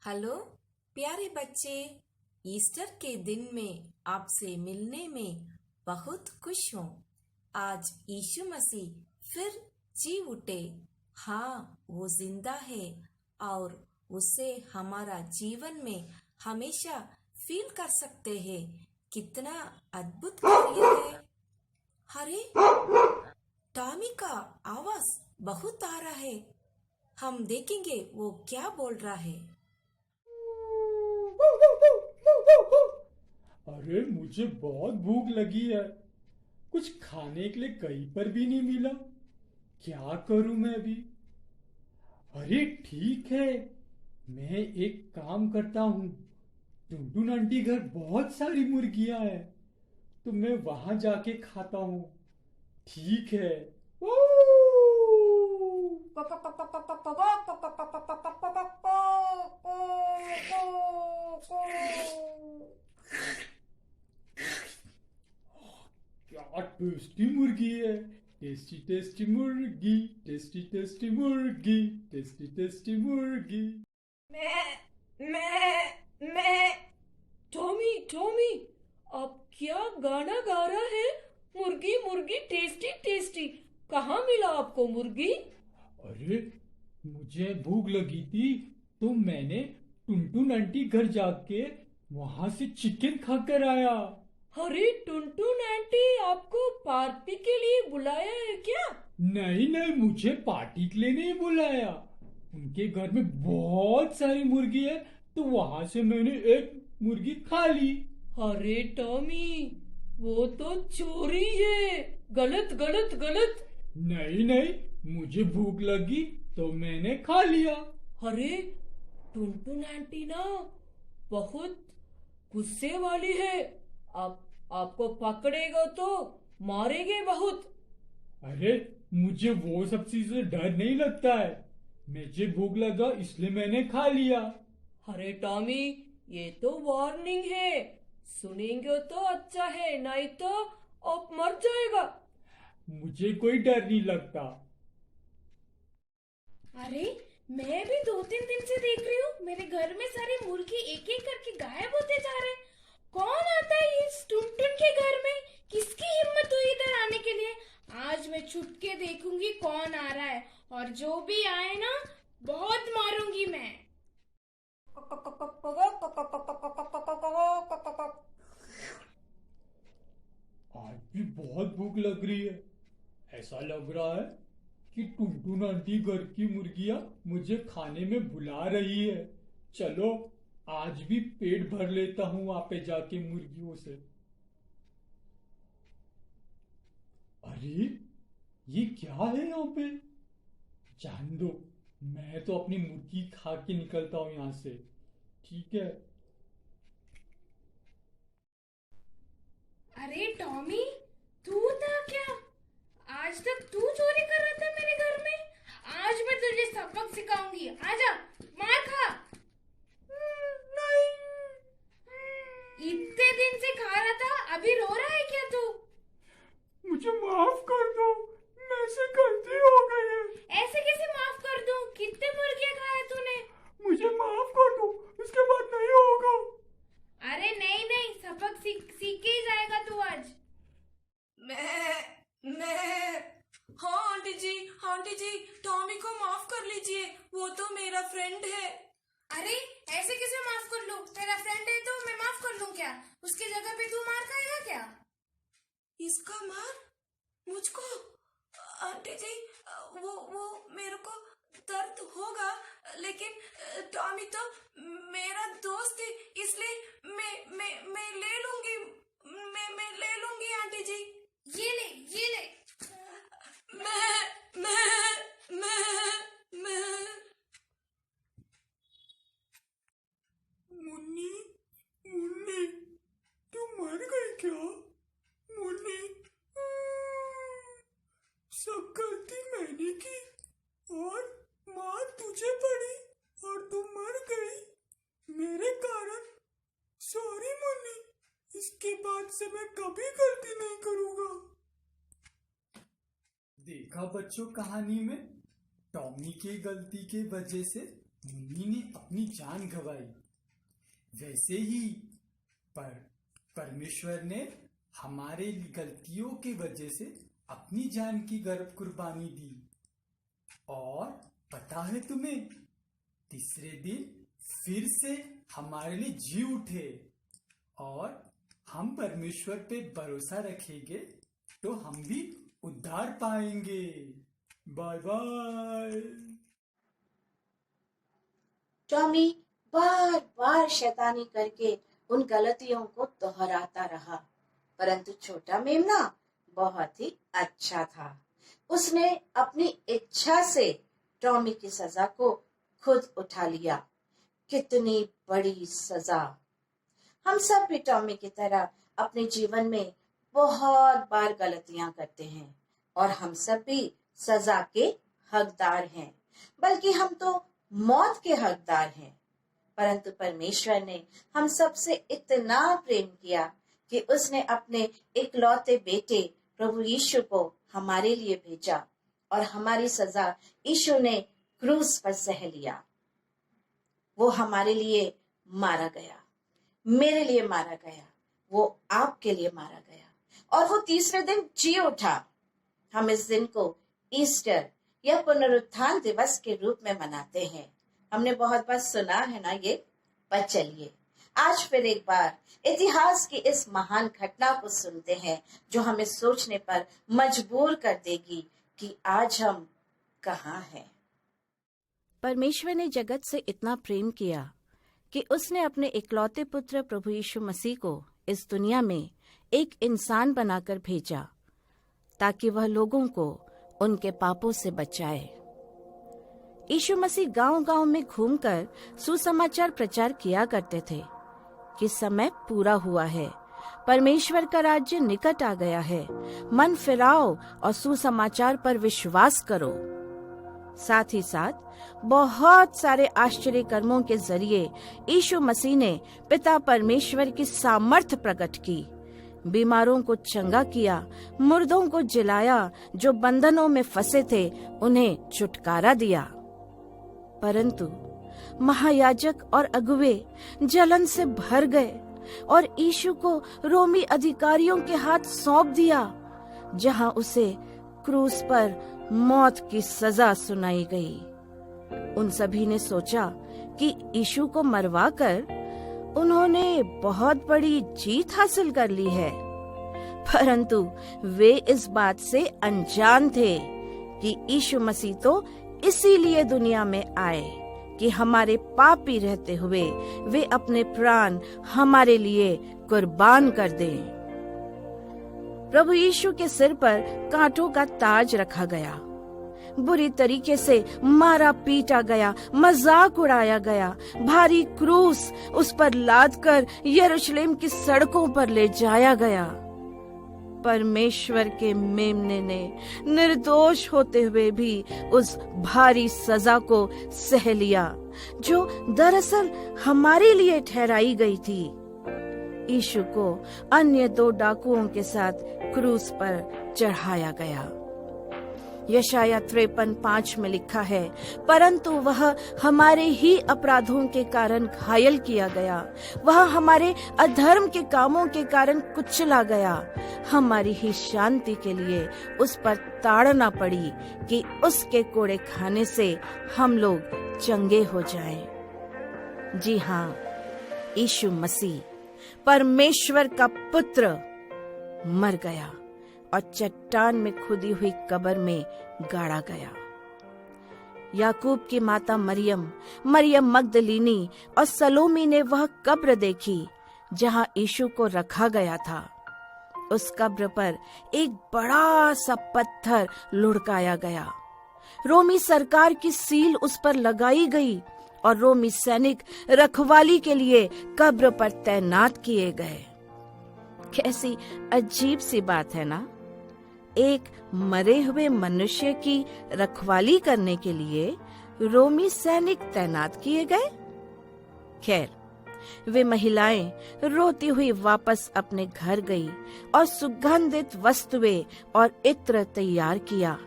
Hello प्यारे बच्चे, Easter के दिन में आपसे मिलने में बहुत खुश हूँ। आज यीशु मसीह फिर जी उठे। हाँ, वो जिंदा है और उसे हमारा जीवन में हमेशा फील कर सकते हैं। कितना अद्भुत कार्य है। अरे, टॉमी का आवाज बहुत आ रहा है। हम देखेंगे वो क्या बोल रहा है। अरे मुझे बहुत भूख लगी है। कुछ खाने के लिए कहीं पर भी नहीं मिला। क्या करूं मैं अभी? अरे ठीक है, मैं एक काम करता हूँ। टुनटुन आंटी घर बहुत सारी मुर्गियां हैं, तो मैं वहां जाके खाता हूँ। ठीक है। ओ! क्या टेस्टी मुर्गी है। टेस्टी टेस्टी मुर्गी, टेस्टी टेस्टी मुर्गी, टेस्टी टेस्टी मुर्गी। मैं टॉमी टॉमी, अब क्या गाना गा रहा है? मुर्गी मुर्गी टेस्टी टेस्टी। कहाँ मिला आपको मुर्गी? अरे मुझे भूख लगी थी, तो मैंने टुनटुन आंटी घर जाके वहां से चिकन खाकर आया। अरे टुनटुन आंटी आपको पार्टी के लिए बुलाया है क्या? नहीं नहीं, मुझे पार्टी के लिए नहीं बुलाया। उनके घर में बहुत सारी मुर्गी है, तो वहां से मैंने एक मुर्गी खा ली। अरे टॉमी, वो तो चोरी है। गलत गलत गलत। नहीं नहीं, मुझे भूख लगी तो मैंने खा लिया। अरे टुनटुन आंटी ना बहुत गुस्से वाली है। आप आपको पकड़ेगा तो मारेंगे बहुत। अरे मुझे वो सब चीजें डर नहीं लगता है। मुझे भूख लगा इसलिए मैंने खा लिया। अरे टॉमी, ये तो वार्निंग है। सुनेंगे तो अच्छा है, नहीं तो आप मर जाएगा। मुझे कोई डर नहीं लगता। अरे, मैं भी 2-3 दिन से देख रही हूँ मेरे घर में सारे मुर्गी एक एक करके गायब होते जा रहे हैं। कौन आता है इस टुनटुन के घर में? किसकी हिम्मत हुई इधर आने के लिए? आज मैं छुप के देखूंगी कौन आ रहा है, और जो भी आए ना, बहुत मारूंगी मैं। आज भी बहुत भूख लग रही है। ऐसा लग रहा है कि टुनटुन आंटी घर की मुर्गियां मुझे खाने में बुला रही है। चलो, आज भी पेट भर लेता हूँ वहां पे जाके मुर्गियों से। अरे ये क्या है यहाँ पे? जान दो, मैं तो अपनी मुर्गी खा के निकलता हूँ यहाँ से। ठीक है। अरे टॉमी, तू था क्या? आज तक तू चोरी कर रहा था मेरे घर में। आज मैं तुझे सबक सिखाऊंगी। आजा, मार खा। नहीं, इतने दिन से खा रहा था, अभी रो रहा है क्या तू? मुझे माफ कर दो, मेरे से गलती हो गई है। ऐसे कैसे माफ कर दूं? कितने मुर्गियां खाए तूने? मुझे माफ कर दो, इसके बाद नहीं होगा। अरे नहीं नहीं, सबक सीख के ही जाएगा तू आज। मैं हाँ आंटी जी, टॉमी को माफ कर लीजिए। वो तो मेरा फ्रेंड है। अरे ऐसे कैसे माफ कर लूं? तेरा फ्रेंड है तो मैं माफ कर दूं क्या? उसकी जगह पे तू मार खाएगा क्या? इसका मार मुझको? आंटी जी, वो मेरे को दर्द होगा, लेकिन टॉमी तो मेरा दोस्त है, इसलिए मैं ले लूंगी। मैं ले लूंगी आंटी जी। ये ले, ये ले। मैं मुन्नी, मुन्नी, तू मर गई क्या? मुन्नी, सब गलती मैंने की और मार तुझे पड़ी और तू मर गई मेरे कारण। सॉरी मुन्नी, इसके बाद से मैं कभी गलती नहीं करूंगा। देखा बच्चों, कहानी में टॉमी की गलती के वजह से मुन्नी ने अपनी जान गंवाई, वैसे ही परमेश्वर ने हमारे गलतियों की वजह से अपनी जान की कुर्बानी दी। और पता है तुम्हें, तीसरे दिन फिर से हमारे लिए जी उठे। और हम परमेश्वर पे भरोसा रखेंगे तो हम भी उद्धार पाएंगे। Bye bye. टॉमी बार बार शैतानी करके उन गलतियों को दोहराता रहा, परंतु छोटा मेमना बहुत ही अच्छा था। उसने अपनी इच्छा से टॉमी की सजा को खुद उठा लिया। कितनी बड़ी सजा! हम सब भी टॉमी की तरह अपने जीवन में बहुत बार गलतियां करते हैं और हम सब भी सजा के हकदार हैं, बल्कि हम तो मौत के हकदार हैं। परंतु परमेश्वर ने हम सब से इतना प्रेम किया कि उसने अपने इकलौते बेटे प्रभु यीशु को हमारे लिए भेजा और हमारी सजा यीशु ने क्रूस पर सह लिया। वो हमारे लिए मारा गया, मेरे लिए मारा गया, वो आपके लिए मारा गया और वो तीसरे दिन जी उठा। हम इस दिन को ईस्टर या पुनरुत्थान दिवस के रूप में मनाते हैं। हमने बहुत बार सुना है ना ये, पर चलिए आज फिर एक बार इतिहास की इस महान घटना को सुनते हैं जो हमें सोचने पर मजबूर कर देगी कि आज हम कहाँ हैं। परमेश्वर ने जगत से इतना प्रेम किया कि उसने अपने इकलौते पुत्र प्रभु यीशु मसीह को इस दुनिया में एक इंसान बनाकर भेजा ताकि वह लोगों को उनके पापों से बचाए। यीशु मसीह गांव-गांव में घूमकर सुसमाचार प्रचार किया करते थे कि समय पूरा हुआ है, परमेश्वर का राज्य निकट आ गया है, मन फिराओ और सुसमाचार पर विश्वास करो। साथ ही साथ बहुत सारे आश्चर्य कर्मों के जरिए यीशु मसीह ने पिता परमेश्वर की सामर्थ्य प्रकट की, बीमारों को चंगा किया, मुर्दों को जिलाया, जो बंधनों में फंसे थे उन्हें छुटकारा दिया। परंतु महायाजक और अगुवे जलन से भर गए और यीशु को रोमी अधिकारियों के हाथ सौंप दिया, जहां उसे क्रूस पर मौत की सजा सुनाई गई। उन सभी ने सोचा कि यीशु को मरवाकर उन्होंने बहुत बड़ी जीत हासिल कर ली है, परंतु वे इस बात से अनजान थे कि यीशु मसीह तो इसीलिए दुनिया में आए कि हमारे पापी रहते हुए वे अपने प्राण हमारे लिए कुर्बान कर दें। प्रभु यीशु के सिर पर कांटों का ताज रखा गया, बुरी तरीके से मारा पीटा गया, मजाक उड़ाया गया, भारी क्रूस उस पर लादकर यरूशलेम की सड़कों पर ले जाया गया। परमेश्वर के मेमने ने निर्दोष होते हुए भी उस भारी सजा को सह लिया जो दरअसल हमारे लिए ठहराई गई थी। यीशु को अन्य 2 डाकुओं के साथ क्रूस पर चढ़ाया गया। यशाया 53:5 में लिखा है, परंतु वह हमारे ही अपराधों के कारण घायल किया गया, वह हमारे अधर्म के कामों के कारण कुचला गया, हमारी ही शांति के लिए उस पर ताड़ना पड़ी कि उसके कोड़े खाने से हम लोग चंगे हो जाएं। जी हाँ, यीशु मसीह परमेश्वर का पुत्र मर गया और चट्टान में खुदी हुई कब्र में गाड़ा गया। याकूब की माता मरियम मगदलीनी और सलोमी ने वह कब्र देखी जहां यीशु को रखा गया था। उस कब्र पर एक बड़ा सा पत्थर लुढ़काया गया। रोमी सरकार की सील उस पर लगाई गई और रोमी सैनिक रखवाली के लिए कब्र पर तैनात किए गए। कैसी अजीब सी बात है ना, एक मरे हुए मनुष्य की रखवाली करने के लिए रोमी सैनिक तैनात किए गए। खैर, वे महिलाएं रोती हुई वापस अपने घर गई और सुगंधित वस्तुएं और इत्र तैयार किया।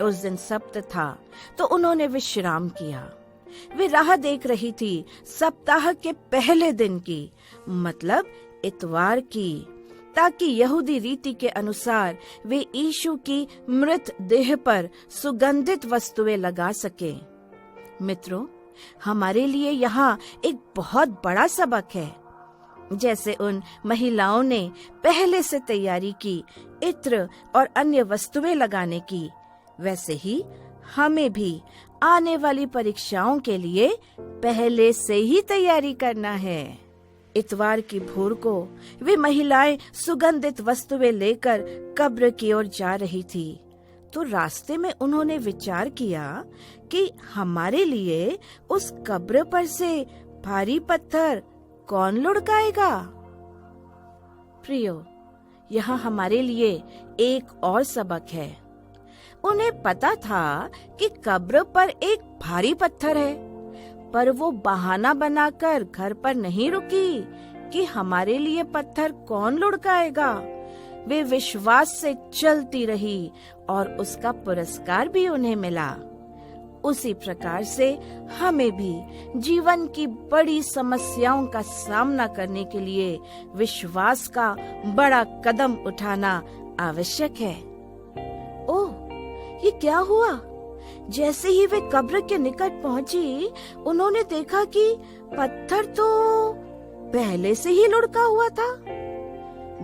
उस दिन सब्त था तो उन्होंने विश्राम किया। वे राह देख रही थी सप्ताह के पहले दिन की, मतलब इतवार की, ताकि यहूदी रीति के अनुसार वे यीशु की मृत देह पर सुगंधित वस्तुएं लगा सके। मित्रों, हमारे लिए यहाँ एक बहुत बड़ा सबक है। जैसे उन महिलाओं ने पहले से तैयारी की इत्र और अन्य वस्तुएं लगाने की, वैसे ही हमें भी आने वाली परीक्षाओं के लिए पहले से ही तैयारी करना है। इतवार की भोर को वे महिलाएं सुगंधित वस्तुएं लेकर कब्र की ओर जा रही थी, तो रास्ते में उन्होंने विचार किया कि हमारे लिए उस कब्र पर से भारी पत्थर कौन लुढ़काएगा। प्रियो, यहाँ हमारे लिए एक और सबक है। उन्हें पता था कि कब्र पर एक भारी पत्थर है, पर वो बहाना बनाकर घर पर नहीं रुकी कि हमारे लिए पत्थर कौन लुढ़काएगा। वे विश्वास से चलती रही और उसका पुरस्कार भी उन्हें मिला। उसी प्रकार से हमें भी जीवन की बड़ी समस्याओं का सामना करने के लिए विश्वास का बड़ा कदम उठाना आवश्यक है। ओह, ये क्या हुआ? जैसे ही वे कब्र के निकट पहुंची, उन्होंने देखा कि पत्थर तो पहले से ही लुढ़का हुआ था।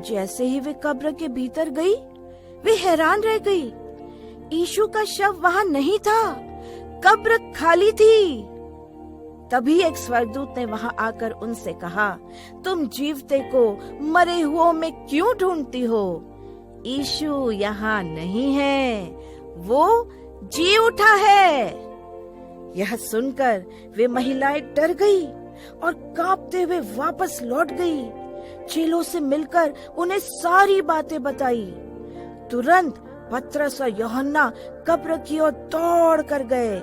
जैसे ही वे कब्र के भीतर गई, वे हैरान रह गई। यीशु का शव वहां नहीं था, कब्र खाली थी। तभी एक स्वर्गदूत ने वहां आकर उनसे कहा, तुम जीवते को मरे हुओं में क्यों ढूंढती हो? यीशु यहाँ नहीं है, वो जी उठा है। यह सुनकर वे महिलाएं डर गई और कांपते हुए वापस लौट गई। चेलों से मिलकर उन्हें सारी बातें बताई। तुरंत पतरस और यूहन्ना कब्र की ओर दौड़ कर गए।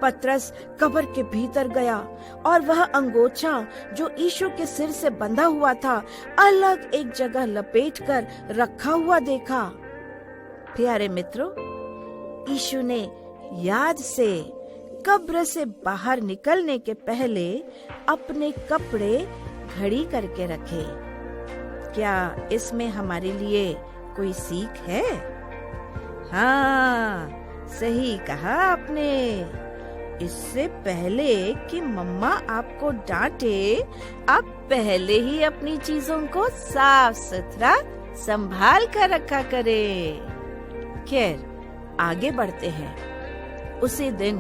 पतरस कब्र के भीतर गया और वह अंगोछा जो यीशु के सिर से बंधा हुआ था, अलग एक जगह लपेटकर रखा हुआ देखा। प्यारे मित्रों, यीशु ने याद से कब्र से बाहर निकलने के पहले अपने कपड़े घड़ी करके रखे। क्या इसमें हमारे लिए कोई सीख है? हाँ, सही कहा आपने। इससे पहले कि मम्मा आपको डांटे, आप पहले ही अपनी चीजों को साफ सुथरा संभाल कर रखा करें। खैर, आगे बढ़ते हैं। उसी दिन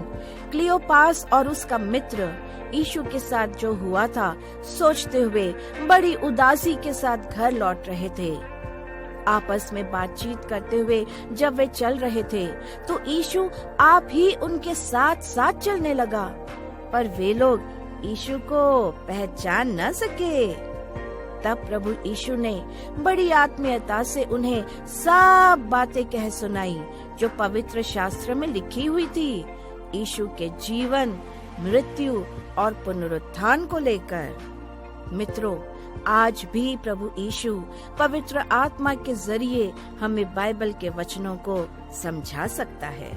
क्लियोपास और उसका मित्र यीशु के साथ जो हुआ था सोचते हुए बड़ी उदासी के साथ घर लौट रहे थे। आपस में बातचीत करते हुए जब वे चल रहे थे तो यीशु आप ही उनके साथ साथ चलने लगा, पर वे लोग यीशु को पहचान न सके। तब प्रभु यीशु ने बड़ी आत्मीयता से उन्हें सब बातें कह सुनाई जो पवित्र शास्त्र में लिखी हुई थी, यीशु के जीवन, मृत्यु और पुनरुत्थान को लेकर। मित्रों, आज भी प्रभु यीशु पवित्र आत्मा के जरिए हमें बाइबल के वचनों को समझा सकता है।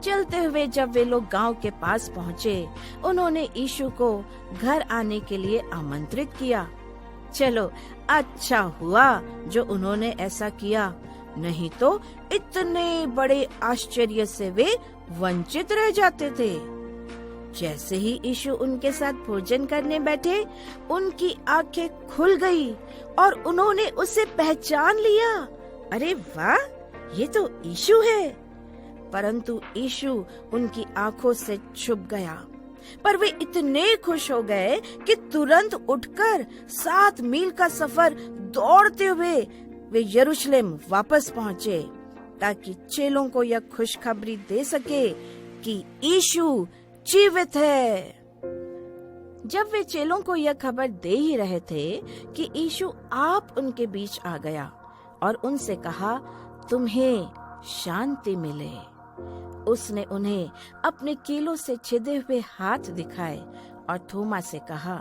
चलते हुए जब वे लोग गांव के पास पहुँचे, उन्होंने यीशु को घर आने के लिए आमंत्रित किया। चलो, अच्छा हुआ जो उन्होंने ऐसा किया, नहीं तो इतने बड़े आश्चर्य से वे वंचित रह जाते थे। जैसे ही यीशु उनके साथ भोजन करने बैठे, उनकी आंखें खुल गई और उन्होंने उसे पहचान लिया। अरे वाह, ये तो यीशु है। परंतु यीशु उनकी आंखों से छुप गया। पर वे इतने खुश हो गए कि तुरंत उठकर 7 मील का सफर दौड़ते हुए वे यरूशलेम वापस पहुँचे, ताकि चेलों को यह खुशखबरी दे सके कि यीशु जीवित है। जब वे चेलों को यह खबर दे ही रहे थे कि यीशु आप उनके बीच आ गया और उनसे कहा, तुम्हें शांति मिले। उसने उन्हें अपने कीलों से छिदे हुए हाथ दिखाए और थोमा से कहा,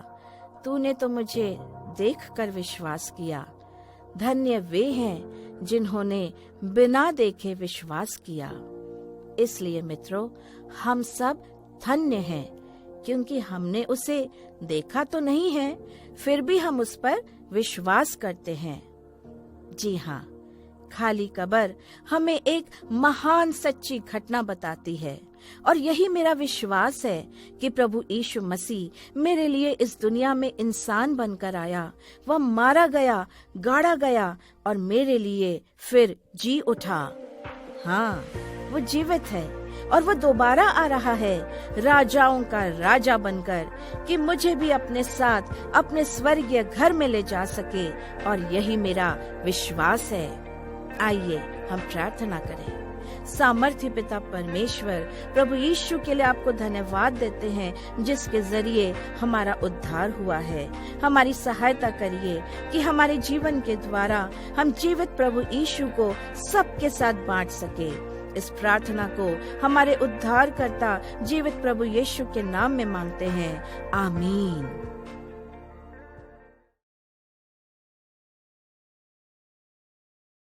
तूने तो मुझे देखकर विश्वास किया। धन्य वे हैं जिन्होंने बिना देखे विश्वास किया। इसलिए मित्रों, हम सब धन्य हैं, क्योंकि हमने उसे देखा तो नहीं है, फिर भी हम उस पर विश्वास करते हैं। जी हाँ, खाली कब्र हमें एक महान सच्ची घटना बताती है, और यही मेरा विश्वास है कि प्रभु यीशु मसीह मेरे लिए इस दुनिया में इंसान बनकर आया। वह मारा गया, गाड़ा गया और मेरे लिए फिर जी उठा। हाँ, वो जीवित है और वो दोबारा आ रहा है राजाओं का राजा बनकर, कि मुझे भी अपने साथ अपने स्वर्गीय घर में ले जा सके, और यही मेरा विश्वास है। आइए हम प्रार्थना करें। सामर्थ्य पिता परमेश्वर, प्रभु यीशु के लिए आपको धन्यवाद देते हैं, जिसके जरिए हमारा उद्धार हुआ है। हमारी सहायता करिए कि हमारे जीवन के द्वारा हम जीवित प्रभु यीशु को सबके साथ बांट सके। इस प्रार्थना को हमारे उद्धारकर्ता जीवित प्रभु यीशु के नाम में मांगते हैं, आमीन।